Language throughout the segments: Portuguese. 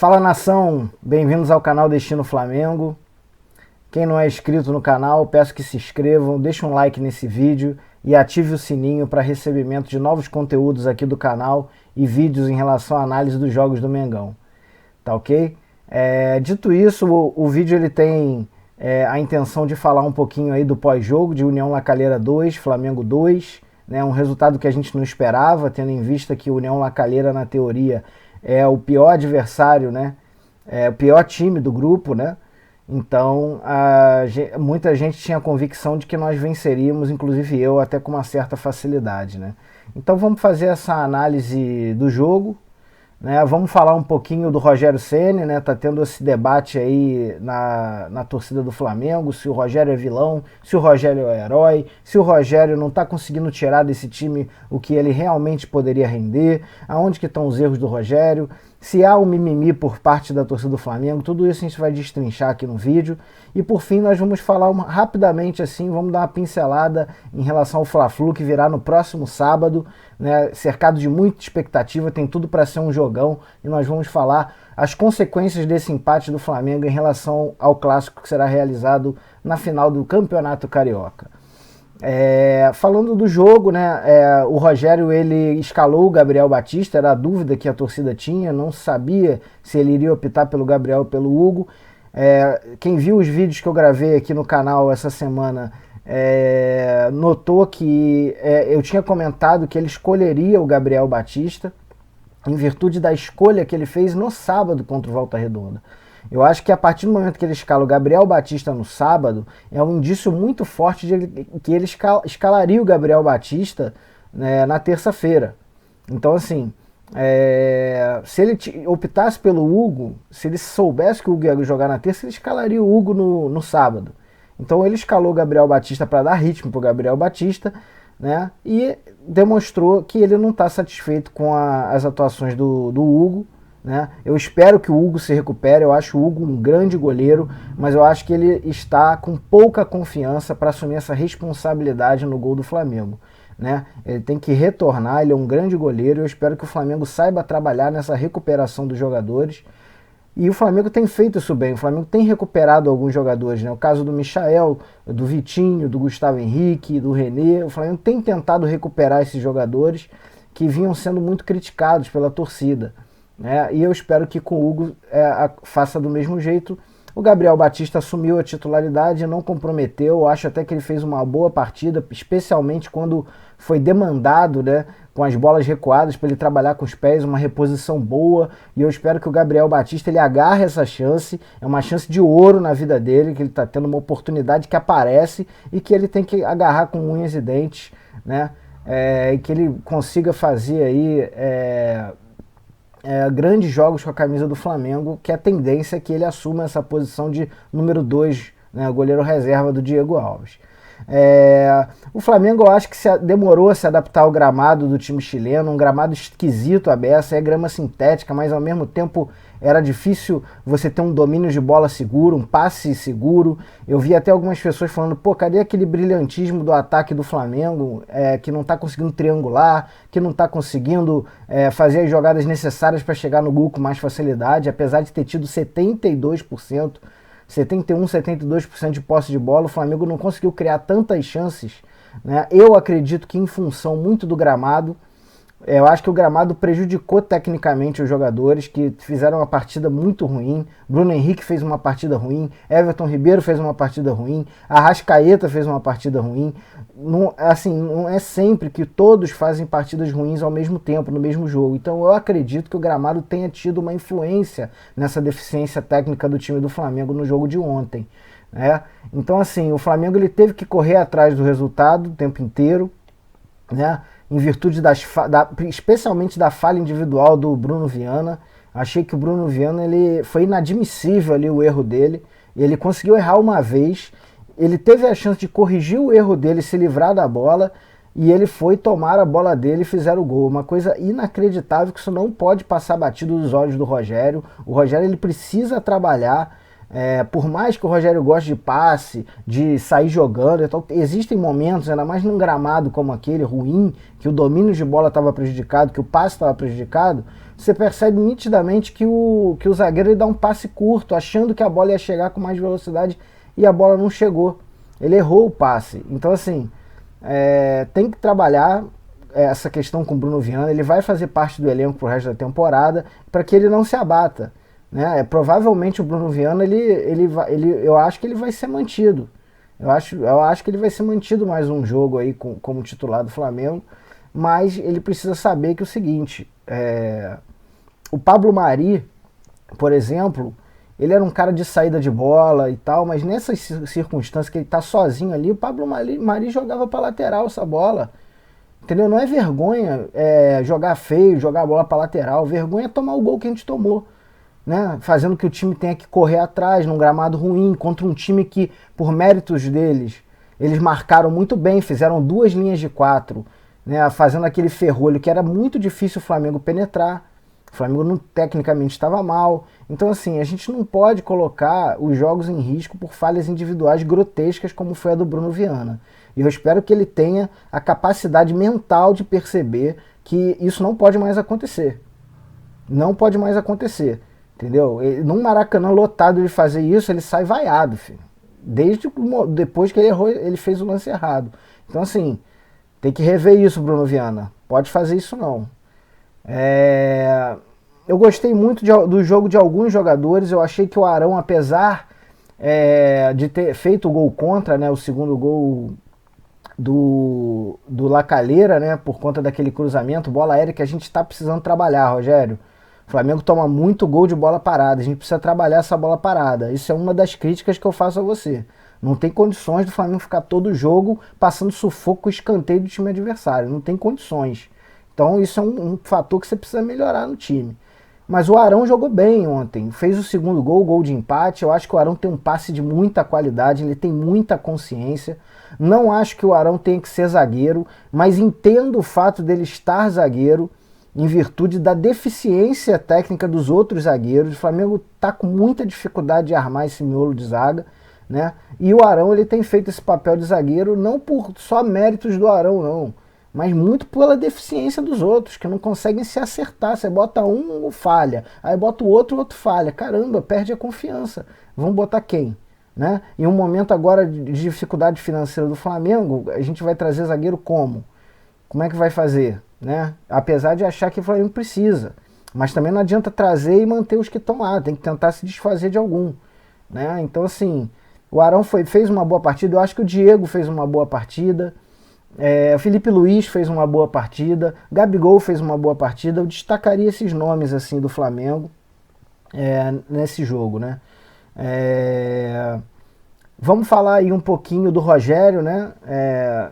Fala nação, bem-vindos ao canal Destino Flamengo. Quem não é inscrito no canal, peço que se inscrevam, deixe um like nesse vídeo e ative o sininho para recebimento de novos conteúdos aqui do canal e vídeos em relação à análise dos jogos do Mengão. Tá ok? Dito isso, o vídeo ele tem a intenção de falar um pouquinho aí do pós-jogo de União La Calera 2, Flamengo 2, né, um resultado que a gente não esperava, tendo em vista que o União La Calera, na teoria, é o pior adversário, né? É o pior time do grupo, né? Então, muita gente tinha a convicção de que nós venceríamos, inclusive eu, até com uma certa facilidade, né? Então vamos fazer essa análise do jogo, né? Vamos falar um pouquinho do Rogério Ceni, né? Tá tendo esse debate aí na torcida do Flamengo, se o Rogério é vilão, se o Rogério é herói, se o Rogério não tá conseguindo tirar desse time o que ele realmente poderia render, aonde que estão os erros do Rogério, se há um mimimi por parte da torcida do Flamengo, tudo isso a gente vai destrinchar aqui no vídeo. E por fim nós vamos falar rapidamente assim, vamos dar uma pincelada em relação ao Fla-Flu que virá no próximo sábado, né, cercado de muita expectativa, tem tudo para ser um jogão, e nós vamos falar as consequências desse empate do Flamengo em relação ao clássico que será realizado na final do Campeonato Carioca. Falando do jogo, né, o Rogério ele escalou o Gabriel Batista, era a dúvida que a torcida tinha, não sabia se ele iria optar pelo Gabriel ou pelo Hugo. Quem viu os vídeos que eu gravei aqui no canal essa semana notou que eu tinha comentado que ele escolheria o Gabriel Batista em virtude da escolha que ele fez no sábado contra o Volta Redonda. Eu acho que a partir do momento que ele escala o Gabriel Batista no sábado, é um indício muito forte de que ele escalaria o Gabriel Batista, né, na terça-feira. Então, assim, se ele optasse pelo Hugo, se ele soubesse que o Hugo ia jogar na terça, ele escalaria o Hugo no sábado. Então ele escalou o Gabriel Batista para dar ritmo para o Gabriel Batista, né, e demonstrou que ele não está satisfeito com as atuações do Hugo. Né? Eu espero que o Hugo se recupere, eu acho o Hugo um grande goleiro, mas eu acho que ele está com pouca confiança para assumir essa responsabilidade no gol do Flamengo. Né? Ele tem que retornar, ele é um grande goleiro, eu espero que o Flamengo saiba trabalhar nessa recuperação dos jogadores. E o Flamengo tem feito isso bem, o Flamengo tem recuperado alguns jogadores, né? O caso do Michael, do Vitinho, do Gustavo Henrique, do René, o Flamengo tem tentado recuperar esses jogadores que vinham sendo muito criticados pela torcida. E eu espero que com o Hugo faça do mesmo jeito. O Gabriel Batista assumiu a titularidade, não comprometeu, eu acho até que ele fez uma boa partida, especialmente quando foi demandado, né, com as bolas recuadas para ele trabalhar com os pés, uma reposição boa, e eu espero que o Gabriel Batista ele agarre essa chance, é uma chance de ouro na vida dele, que ele está tendo uma oportunidade que aparece e que ele tem que agarrar com unhas e dentes, né, e que ele consiga fazer aí grandes jogos com a camisa do Flamengo, que a tendência é que ele assuma essa posição de número 2, né, goleiro reserva do Diego Alves. O Flamengo, eu acho que demorou a se adaptar ao gramado do time chileno, um gramado esquisito a beça, é grama sintética, mas ao mesmo tempo era difícil você ter um domínio de bola seguro, um passe seguro. Eu vi até algumas pessoas falando, pô, cadê aquele brilhantismo do ataque do Flamengo, que não está conseguindo triangular, que não está conseguindo fazer as jogadas necessárias para chegar no gol com mais facilidade, apesar de ter tido 72%, 71%, 72% de posse de bola, o Flamengo não conseguiu criar tantas chances, né? Eu acredito que em função muito do gramado, eu acho que o gramado prejudicou tecnicamente os jogadores que fizeram uma partida muito ruim. Bruno Henrique fez uma partida ruim, Everton Ribeiro fez uma partida ruim, Arrascaeta fez uma partida ruim. Não, assim, não é sempre que todos fazem partidas ruins ao mesmo tempo, no mesmo jogo. Então eu acredito que o gramado tenha tido uma influência nessa deficiência técnica do time do Flamengo no jogo de ontem. Né? Então assim, o Flamengo ele teve que correr atrás do resultado o tempo inteiro, né? Em virtude especialmente da falha individual do Bruno Viana. Achei que o Bruno Viana foi inadmissível ali o erro dele. Ele conseguiu errar uma vez, ele teve a chance de corrigir o erro dele, se livrar da bola, e ele foi tomar a bola dele e fizeram o gol. Uma coisa inacreditável, que isso não pode passar batido dos olhos do Rogério. O Rogério ele precisa trabalhar Por mais que o Rogério goste de passe, de sair jogando, então, existem momentos, ainda mais num gramado como aquele, ruim, que o domínio de bola estava prejudicado, que o passe estava prejudicado, você percebe nitidamente que o zagueiro ele dá um passe curto, achando que a bola ia chegar com mais velocidade e a bola não chegou. Ele errou o passe. Então, assim, tem que trabalhar essa questão com o Bruno Viana. Ele vai fazer parte do elenco pro resto da temporada para que ele não se abata. Né? Provavelmente o Bruno Viana, eu acho que ele vai ser mantido. Eu acho que ele vai ser mantido mais um jogo aí como titular do Flamengo, mas ele precisa saber que é o seguinte, o Pablo Mari, por exemplo, ele era um cara de saída de bola e tal, mas nessas circunstâncias que ele tá sozinho ali, o Pablo Mari jogava para lateral essa bola. Entendeu? Não é vergonha jogar feio, jogar a bola para lateral, vergonha é tomar o gol que a gente tomou. Né, fazendo que o time tenha que correr atrás num gramado ruim, contra um time que, por méritos deles, eles marcaram muito bem, fizeram 2 linhas de 4, né, fazendo aquele ferrolho que era muito difícil o Flamengo penetrar. O Flamengo não, tecnicamente estava mal. Então, assim, a gente não pode colocar os jogos em risco por falhas individuais grotescas como foi a do Bruno Viana. E eu espero que ele tenha a capacidade mental de perceber que isso não pode mais acontecer. Não pode mais acontecer. Entendeu? Num Maracanã lotado de fazer isso, ele sai vaiado, filho. Depois que ele errou, ele fez o lance errado. Então, assim, tem que rever isso, Bruno Viana. Pode fazer isso não. Eu gostei muito do jogo de alguns jogadores. Eu achei que o Arão, apesar de ter feito o gol contra, né, o segundo gol do Lacalheira, né, por conta daquele cruzamento, bola aérea que a gente está precisando trabalhar, Rogério. O Flamengo toma muito gol de bola parada, a gente precisa trabalhar essa bola parada. Isso é uma das críticas que eu faço a você. Não tem condições do Flamengo ficar todo jogo passando sufoco com o escanteio do time adversário. Não tem condições. Então isso é um fator que você precisa melhorar no time. Mas o Arão jogou bem ontem. Fez o segundo gol, gol de empate. Eu acho que o Arão tem um passe de muita qualidade, ele tem muita consciência. Não acho que o Arão tenha que ser zagueiro, mas entendo o fato dele estar zagueiro em virtude da deficiência técnica dos outros zagueiros. O Flamengo está com muita dificuldade de armar esse miolo de zaga, né? E o Arão ele tem feito esse papel de zagueiro não por só méritos do Arão, não, mas muito pela deficiência dos outros, que não conseguem se acertar. Você bota um, falha, aí bota o outro falha. Caramba, perde a confiança. Vamos botar quem? Né? Em um momento agora de dificuldade financeira do Flamengo, a gente vai trazer zagueiro como? Como é que vai fazer? Né? Apesar de achar que o Flamengo precisa, mas também não adianta trazer e manter os que estão lá, tem que tentar se desfazer de algum, né? Então, assim, o Arão fez uma boa partida, eu acho que o Diego fez uma boa partida, o Felipe Luiz fez uma boa partida, Gabigol fez uma boa partida. Eu destacaria esses nomes assim do Flamengo nesse jogo, né? Vamos falar aí um pouquinho do Rogério, né?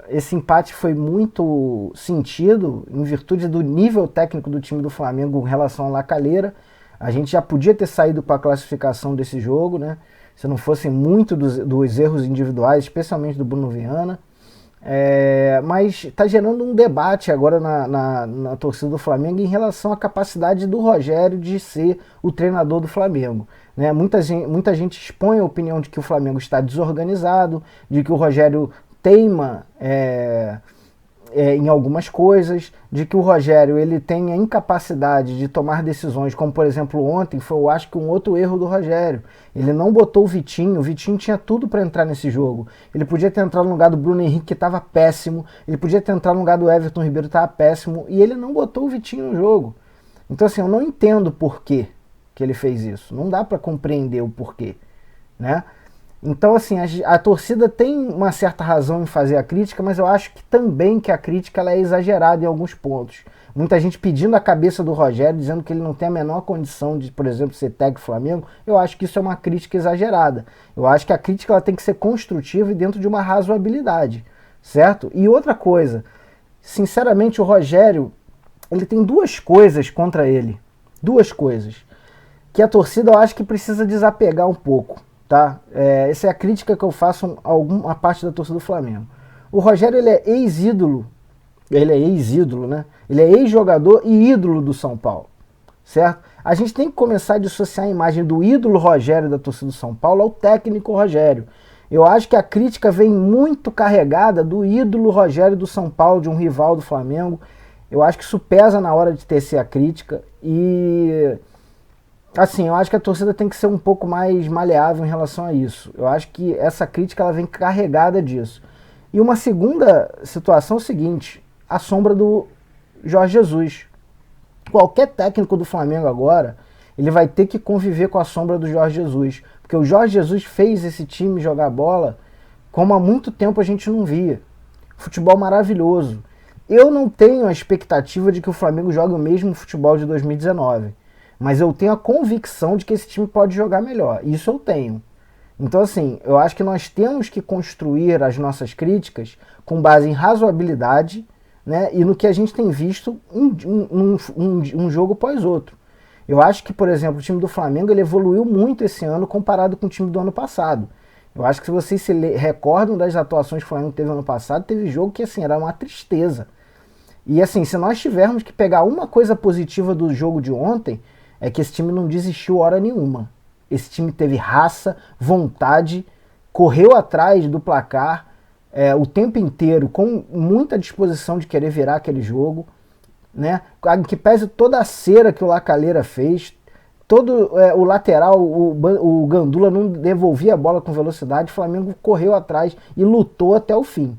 Esse empate foi muito sentido em virtude do nível técnico do time do Flamengo em relação ao Lacalheira. A gente já podia ter saído para a classificação desse jogo, né? Se não fossem muito dos erros individuais, especialmente do Bruno Viana. Mas está gerando um debate agora na torcida do Flamengo em relação à capacidade do Rogério de ser o treinador do Flamengo. Né? Muita gente expõe a opinião de que o Flamengo está desorganizado, de que o Rogério teima em algumas coisas, de que o Rogério ele tem a incapacidade de tomar decisões, como por exemplo ontem foi, eu acho que um outro erro do Rogério. Ele não botou o Vitinho tinha tudo para entrar nesse jogo. Ele podia ter entrado no lugar do Bruno Henrique, que estava péssimo, ele podia ter entrado no lugar do Everton Ribeiro, que estava péssimo, e ele não botou o Vitinho no jogo. Então assim, eu não entendo por que ele fez isso, não dá para compreender o porquê, né? Então, assim, a torcida tem uma certa razão em fazer a crítica, mas eu acho que também que a crítica ela é exagerada em alguns pontos. Muita gente pedindo a cabeça do Rogério, dizendo que ele não tem a menor condição de, por exemplo, ser técnico do Flamengo. Eu acho que isso é uma crítica exagerada. Eu acho que a crítica ela tem que ser construtiva e dentro de uma razoabilidade, certo? E outra coisa, sinceramente, o Rogério, ele tem duas coisas contra ele. Duas coisas. Que a torcida eu acho que precisa desapegar um pouco. Tá? Essa é a crítica que eu faço a alguma parte da torcida do Flamengo. O Rogério ele é ex-ídolo, né? Ele é ex-jogador e ídolo do São Paulo, certo? A gente tem que começar a dissociar a imagem do ídolo Rogério da torcida do São Paulo ao técnico Rogério. Eu acho que a crítica vem muito carregada do ídolo Rogério do São Paulo, de um rival do Flamengo. Eu acho que isso pesa na hora de tecer a crítica e, assim, eu acho que a torcida tem que ser um pouco mais maleável em relação a isso. Eu acho que essa crítica ela vem carregada disso. E uma segunda situação é o seguinte, a sombra do Jorge Jesus. Qualquer técnico do Flamengo agora, ele vai ter que conviver com a sombra do Jorge Jesus. Porque o Jorge Jesus fez esse time jogar bola como há muito tempo a gente não via. Futebol maravilhoso. Eu não tenho a expectativa de que o Flamengo jogue o mesmo futebol de 2019. Mas eu tenho a convicção de que esse time pode jogar melhor. Isso eu tenho. Então, assim, eu acho que nós temos que construir as nossas críticas com base em razoabilidade, né, e no que a gente tem visto um jogo após outro. Eu acho que, por exemplo, o time do Flamengo ele evoluiu muito esse ano comparado com o time do ano passado. Eu acho que se vocês se recordam das atuações que o Flamengo teve ano passado, teve jogo que assim, era uma tristeza. E assim, se nós tivermos que pegar uma coisa positiva do jogo de ontem, é que esse time não desistiu hora nenhuma. Esse time teve raça, vontade, correu atrás do placar o tempo inteiro, com muita disposição de querer virar aquele jogo, né? Que pese toda a cera que o Lacalheira fez, todo o lateral, o Gandula não devolvia a bola com velocidade, o Flamengo correu atrás e lutou até o fim.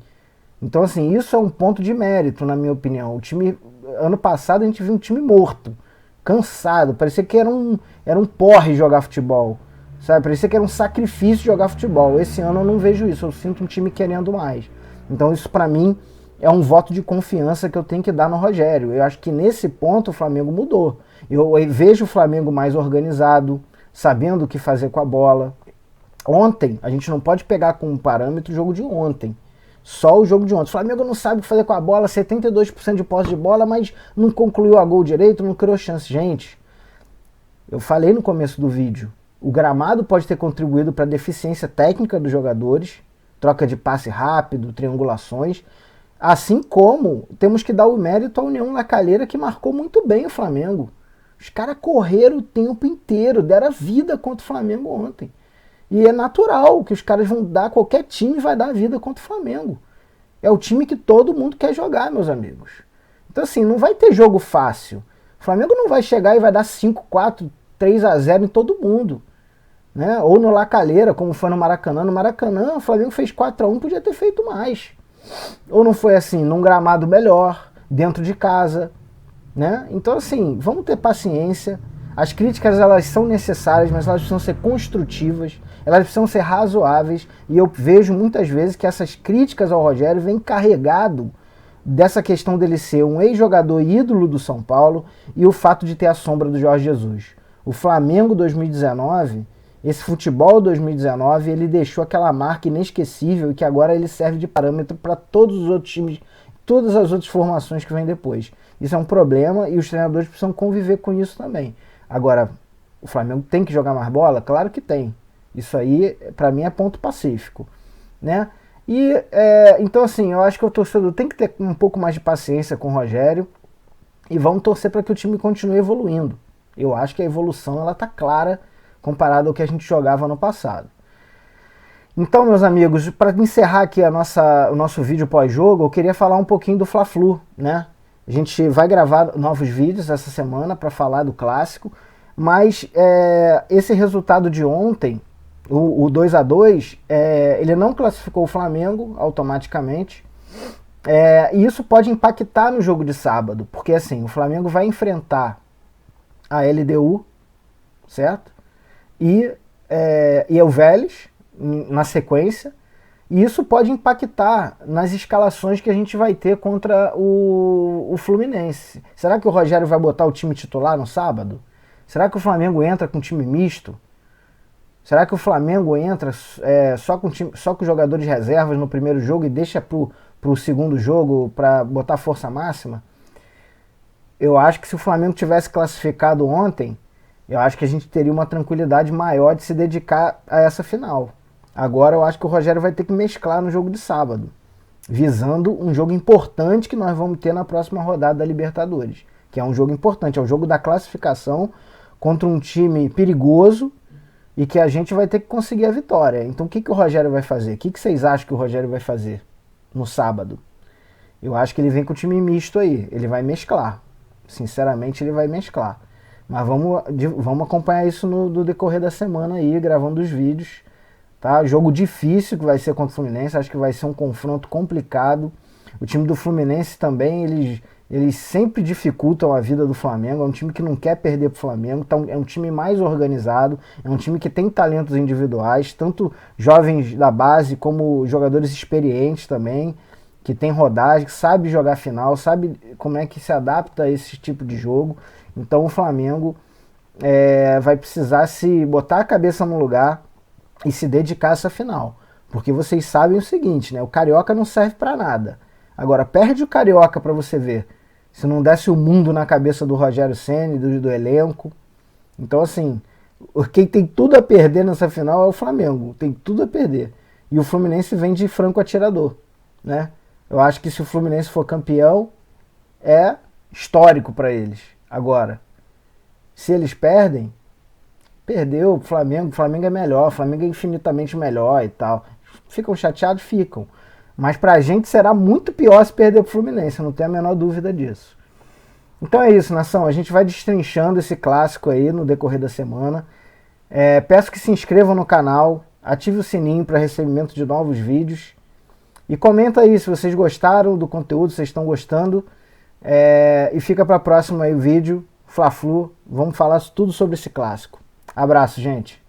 Então, assim, isso é um ponto de mérito, na minha opinião. O time, ano passado a gente viu um time morto, cansado, parecia que era um porre jogar futebol, sabe? Parecia que era um sacrifício jogar futebol. Esse ano eu não vejo isso, eu sinto um time querendo mais. Então isso pra mim é um voto de confiança que eu tenho que dar no Rogério. Eu acho que nesse ponto o Flamengo mudou. Eu vejo o Flamengo mais organizado, sabendo o que fazer com a bola. Ontem, a gente não pode pegar como parâmetro o jogo de ontem. Só o jogo de ontem. O Flamengo não sabe o que fazer com a bola, 72% de posse de bola, mas não concluiu a gol direito, não criou chance. Gente, eu falei no começo do vídeo, o gramado pode ter contribuído para a deficiência técnica dos jogadores, troca de passe rápido, triangulações, assim como temos que dar o mérito à União Lacalheira, que marcou muito bem o Flamengo. Os caras correram o tempo inteiro, deram vida contra o Flamengo ontem. E é natural que os caras vão dar, qualquer time vai dar vida contra o Flamengo. É o time que todo mundo quer jogar, meus amigos. Então assim, não vai ter jogo fácil. O Flamengo não vai chegar e vai dar 5-4, 3-0 em todo mundo. Né? Ou no Lacalheira, como foi no Maracanã. No Maracanã, o Flamengo fez 4-1, podia ter feito mais. Ou não foi assim, num gramado melhor, dentro de casa. Né? Então assim, vamos ter paciência. As críticas elas são necessárias, mas elas precisam ser construtivas, elas precisam ser razoáveis, e eu vejo muitas vezes que essas críticas ao Rogério vêm carregado dessa questão dele ser um ex-jogador ídolo do São Paulo e o fato de ter a sombra do Jorge Jesus. O Flamengo 2019, esse futebol 2019, ele deixou aquela marca inesquecível e que agora ele serve de parâmetro para todos os outros times, todas as outras formações que vêm depois. Isso é um problema e os treinadores precisam conviver com isso também. Agora, o Flamengo tem que jogar mais bola? Claro que tem. Isso aí, pra mim, é ponto pacífico. Né? E, então, assim, eu acho que o torcedor tem que ter um pouco mais de paciência com o Rogério e vamos torcer para que o time continue evoluindo. Eu acho que a evolução ela tá clara comparado ao que a gente jogava no passado. Então, meus amigos, para encerrar aqui o nosso vídeo pós-jogo, eu queria falar um pouquinho do Fla-Flu, né? A gente vai gravar novos vídeos essa semana para falar do clássico, mas esse resultado de ontem, o 2-2, ele não classificou o Flamengo automaticamente, e isso pode impactar no jogo de sábado, porque assim, o Flamengo vai enfrentar a LDU, certo? E o Vélez na sequência, e isso pode impactar nas escalações que a gente vai ter contra o Fluminense. Será que o Rogério vai botar o time titular no sábado? Será que o Flamengo entra com time misto? Será que o Flamengo entra só com os jogadores reservas no primeiro jogo e deixa pro segundo jogo para botar força máxima? Eu acho que se o Flamengo tivesse classificado ontem, eu acho que a gente teria uma tranquilidade maior de se dedicar a essa final. Agora eu acho que o Rogério vai ter que mesclar no jogo de sábado, visando um jogo importante que nós vamos ter na próxima rodada da Libertadores, que é um jogo importante, é o jogo da classificação contra um time perigoso e que a gente vai ter que conseguir a vitória. Então o que o Rogério vai fazer? O que vocês acham que o Rogério vai fazer no sábado? Eu acho que ele vem com o time misto aí, ele vai mesclar. Sinceramente, ele vai mesclar. Mas vamos acompanhar isso no decorrer da semana aí, gravando os vídeos. Tá? Jogo difícil que vai ser contra o Fluminense, acho que vai ser um confronto complicado. O time do Fluminense também, eles sempre dificultam a vida do Flamengo. É um time que não quer perder pro Flamengo, então é um time mais organizado, é um time que tem talentos individuais, tanto jovens da base como jogadores experientes também, que tem rodagem, que sabe jogar final, sabe como é que se adapta a esse tipo de jogo. Então o Flamengo vai precisar se botar a cabeça no lugar e se dedicar a essa final. Porque vocês sabem o seguinte, né? O Carioca não serve para nada. Agora, perde o Carioca para você ver. Se não desse o mundo na cabeça do Rogério Ceni, do elenco. Então, assim, quem tem tudo a perder nessa final é o Flamengo. Tem tudo a perder. E o Fluminense vem de franco atirador, né? Eu acho que se o Fluminense for campeão, é histórico para eles. Agora, se eles perdem, perdeu o Flamengo é melhor, o Flamengo é infinitamente melhor e tal. Ficam chateados? Ficam. Mas pra gente será muito pior se perder pro Fluminense, eu não tenho a menor dúvida disso. Então é isso, nação, a gente vai destrinchando esse clássico aí no decorrer da semana. Peço que se inscrevam no canal, ative o sininho para recebimento de novos vídeos. E comenta aí se vocês gostaram do conteúdo, se vocês estão gostando. E fica para a próxima aí o vídeo, Fla-Flu, vamos falar tudo sobre esse clássico. Abraço, gente.